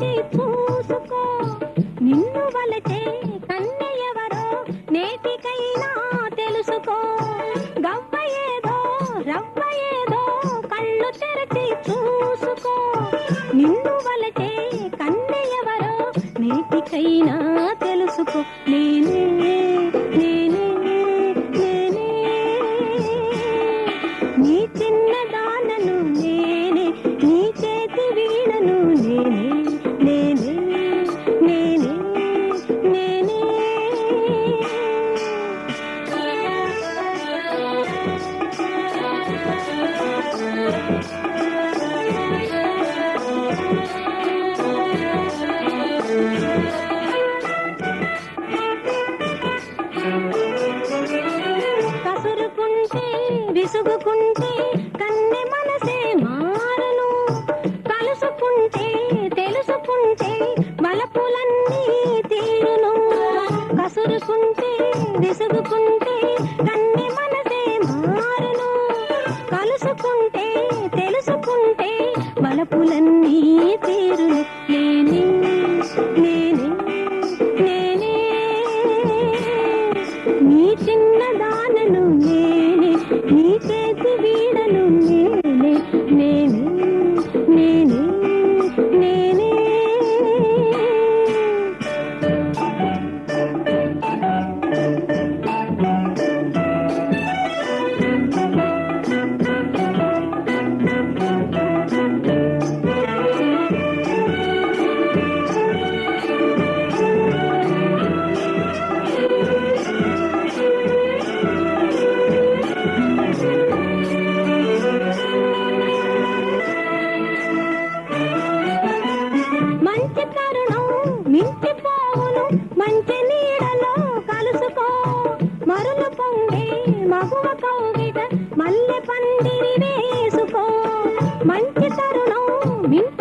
తెరచి చూసుకో నిన్ను వలచే కన్నెయెవరో నేటికైనా తెలుసుకో గవ్వ ఏదో రవ్వ ఏదో కళ్ళు తెరచి చూసుకో నిన్ను వలచే కన్నెయెవరో నేటికైనా తెలుసుకో నేనే నేనే నేనే నీ చిన్నదానను నేనే నీ చేతి వీణను నేనే నేనే నేనే నేనే కసురుకుంటే విసుగుకుంటే కన్నె మనసే మారను కలుసుకుంటే తెలుసుకుంటే వలపులన్నీ తీరును కసురుకుంటే విసుగుకుంటే కన్నె మనసే మారను కలుసుకుంటే తెలుసుకుంటే వలపులన్నీ తీరును నేనే నేనే నేనే నీ చిన్నదానను నేనే నీ చేతి వీడను నేనే నేనే నేనే నేనే మంచి తరుణం మించిపోవును మంచి నీడలో కలుసుకో మరులు పొంగే మగువ కౌగిట మల్లె పందిరి వేసుకో మంచి తరుణం మించి